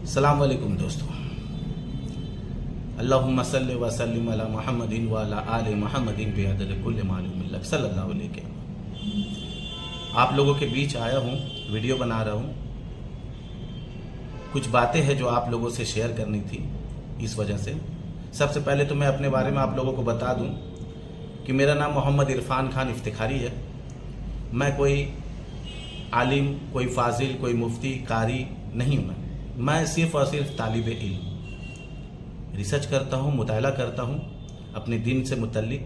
अस्सलाम वालेकुम दोस्तों। अल्लाहुम्मा सल्लि व सल्लिम अला मुहम्मदिन व अला आलि मुहम्मदिन बिअदद कुल्लि मालूम लक सल्लल्लाहु अलैहि वसल्लम। आप लोगों के बीच आया हूँ, वीडियो बना रहा हूँ। कुछ बातें हैं जो आप लोगों से शेयर करनी थी। इस वजह से सबसे पहले तो मैं अपने बारे में आप लोगों को बता दूँ कि मेरा नाम मोहम्मद इरफान खान इफ्तिखारी है। मैं कोई आलिम, कोई फाजिल, कोई मुफ्ती, कारी नहीं हूँ। मैं सिर्फ़ और सिर्फ तालिब इल्म रिसर्च करता हूँ, मुताला करता हूँ अपने दिन से मुतल्लिक।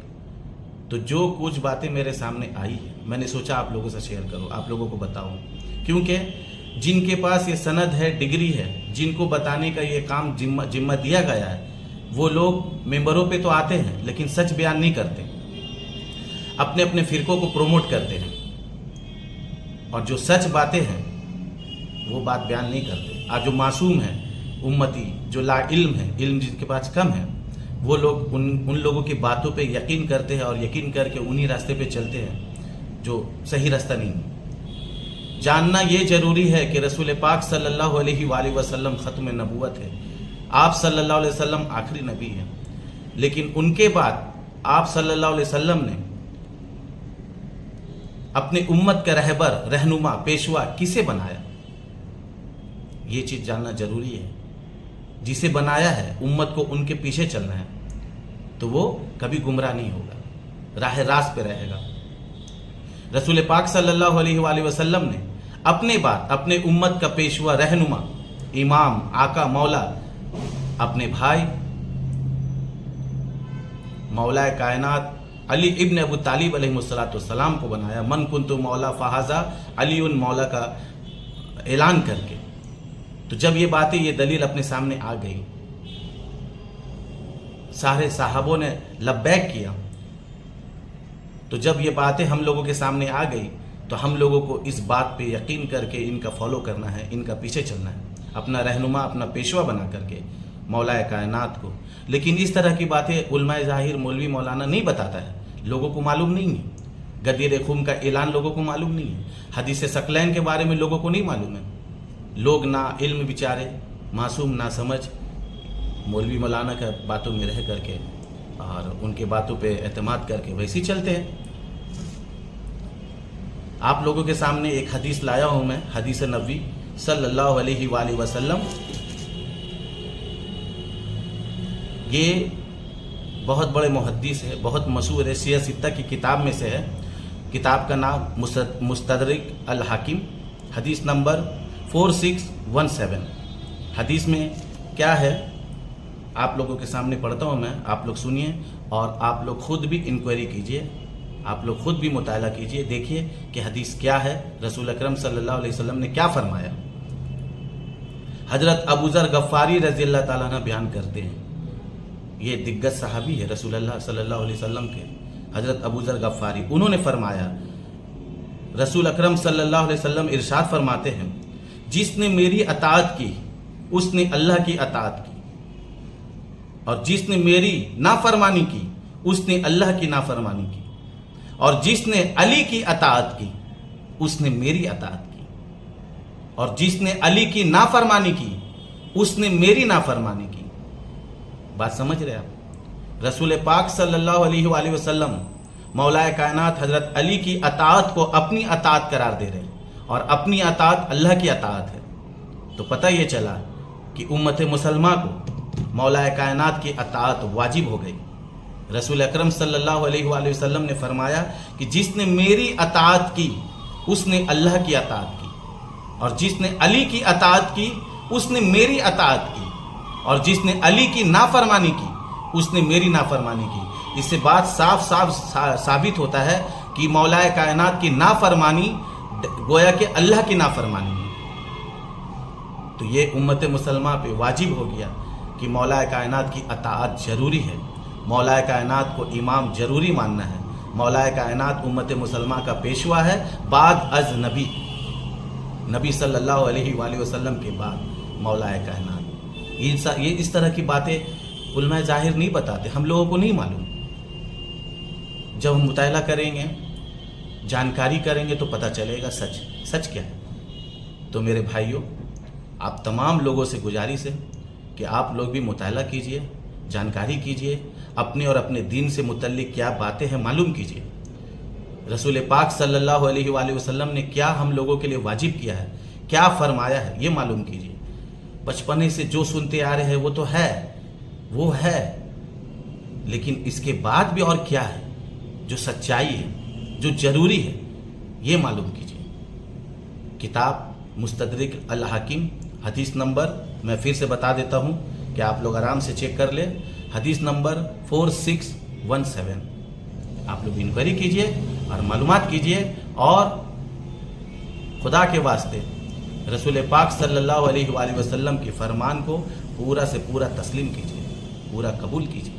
तो जो कुछ बातें मेरे सामने आई है मैंने सोचा आप लोगों से शेयर करूँ, आप लोगों को बताऊँ, क्योंकि जिनके पास ये सनद है, डिग्री है, जिनको बताने का ये काम जिम्मा दिया गया है, वो लोग मेंबरों पे तो आते हैं लेकिन सच बयान नहीं करते, अपने अपने फिरकों को प्रमोट करते हैं, और जो सच बातें हैं वो बात बयान नहीं करते। आज जो मासूम है उम्मती, जो ला इल्म है, इल्म जिनके पास कम है, वो लोग उन लोगों की बातों पे यकीन करते हैं और यकीन करके उन्हीं रास्ते पे चलते हैं जो सही रास्ता नहीं है। जानना ये जरूरी है कि रसूल पाक सल्लल्लाहु अलैहि वसल्लम ख़त्म नबूवत है। आप सल्लल्लाहु अलैहि वसल्लम आखिरी नबी हैं, लेकिन उनके बाद आप सल्लल्लाहु अलैहि वसल्लम ने अपनी उम्मत का रहबर, रहनुमा, पेशवा किसे बनाया, ये चीज जानना जरूरी है। जिसे बनाया है उम्मत को उनके पीछे चलना है तो वो कभी गुमराह नहीं होगा, राह रास्त पे रहेगा। रसूल पाक सल्लल्लाहु अलैहि वसल्लम ने अपने बाद अपने उम्मत का पेशवा, रहनुमा, इमाम, आका, मौला, अपने भाई मौला कायनात अली इब्न अबू तालिब अलैहिस्सलाम को बनाया। मन कुन्तु मौला फहाजा अली उन मौला का ऐलान करके। तो जब ये बातें, ये दलील अपने सामने आ गई, सारे साहबों ने लब्बैक किया। तो जब ये बातें हम लोगों के सामने आ गई तो हम लोगों को इस बात पे यकीन करके इनका फॉलो करना है, इनका पीछे चलना है, अपना रहनुमा, अपना पेशवा बना करके मौलाए कायनात को। लेकिन इस तरह की बातें उलमाए ज़ाहिर, मौलवी, मौलाना नहीं बताता है, लोगों को मालूम नहीं है। गदीर खुम का ऐलान लोगों को मालूम नहीं है। हदीस सकलैन के बारे में लोगों को नहीं मालूम है। लोग ना इल्म, बेचारे मासूम, ना समझ, मौलवी मौलाना के बातों में रह करके और उनके बातों पे एतमाद करके वैसे ही चलते हैं। आप लोगों के सामने एक हदीस लाया हूं मैं, हदीस नबी सल्लल्लाहु अलैहि वसल्लम। ये बहुत बड़े मुहद्दिस है, बहुत मशहूर है, सिय्या सित्ता की किताब में से है। किताब का नाम मुस्तदरिक अल हाकिम, हदीस नंबर 4617। हदीस में क्या है आप लोगों के सामने पढ़ता हूँ मैं, आप लोग सुनिए और आप लोग खुद भी इंक्वायरी कीजिए, आप लोग खुद भी मुताला कीजिए, देखिए कि हदीस क्या है, रसूल अकरम सल्लल्लाहु अलैहि वसल्लम ने क्या फरमाया। हजरत अबू ज़र गफ़ारी रज़ी अल्लाह ताला अन्हु बयान करते हैं, ये दिग्गज सहाबी है रसूलुल्लाह सल्लल्लाहु अलैहि वसल्लम के, हजरत अबू ज़र गफ़ारी। उन्होंने फरमाया, रसूल अकरम सल्लल्लाहु अलैहि वसल्लम इरशाद फरमाते हैं, जिसने मेरी अताअत की उसने अल्लाह की अताअत की, और जिसने मेरी नाफरमानी की उसने अल्लाह की नाफरमानी की, और जिसने अली की अताअत की उसने मेरी अताअत की, और जिसने अली की नाफरमानी की उसने मेरी नाफरमानी की। बात समझ रहे आप? रसूल पाक सल्लल्लाहु अलैहि वसल्लम मौलाए कायनात हजरत अली की अताअत को अपनी अताअत करार दे रहे हैं, और अपनी अताअत अल्लाह की अताअत है। तो पता ये चला कि उम्मत मुसलमा को मौलाए कायनात की अताअत वाजिब हो गई। रसूल अकरम सल्लल्लाहु अलैहि वसल्लम ने फरमाया कि जिसने मेरी अताअत की उसने अल्लाह की अताअत की, और जिसने अली की अताअत की उसने मेरी अताअत की, और जिसने अली की नाफरमानी की उसने मेरी नाफरमानी की। इससे बात साफ साफ साबित होता है कि मौलाए कायनात की नाफरमानी गोया कि अल्लाह की नाफरमानी है। तो ये उम्मत मुसलमा पे वाजिब हो गया कि मौलाए कायनात की अताअत जरूरी है, मौलाए कायनात को इमाम जरूरी मानना है। मौलाए कायनात उम्मत मुसलमा का पेशवा है बाद अज नबी सल्लल्लाहु अलैहि वसल्लम के बाद मौलाए कायनात। ये इस तरह की बातें उलमाए ज़ाहिर नहीं बताते, हम लोगों को नहीं मालूम। जब हम मुताला करेंगे, जानकारी करेंगे तो पता चलेगा सच क्या है। तो मेरे भाइयों, آپ تمام لوگوں سے گزارش ہے کہ آپ لوگ بھی مطالعہ کیجئے، جانکاری کیجئے، اپنے اور اپنے دین سے متعلق کیا باتیں ہیں معلوم کیجئے، رسول پاک صلی اللہ علیہ وآلہ وسلم نے کیا ہم لوگوں کے لیے واجب کیا ہے، کیا فرمایا ہے، یہ معلوم کیجئے۔ بچپنے سے جو سنتے آ رہے ہیں وہ تو ہے، وہ ہے، لیکن اس کے بعد بھی اور کیا ہے جو سچائی ہے، جو ضروری ہے، یہ معلوم کیجئے۔ کتاب مستدرک الحاکم، حدیث نمبر میں پھر سے بتا دیتا ہوں کہ آپ لوگ آرام سے چیک کر لیں، حدیث نمبر 4617۔ آپ لوگ انکوائری کیجئے اور معلومات کیجئے، اور خدا کے واسطے رسول پاک صلی اللہ علیہ وآلہ وسلم کے فرمان کو پورا سے پورا تسلیم کیجئے، پورا قبول کیجئے۔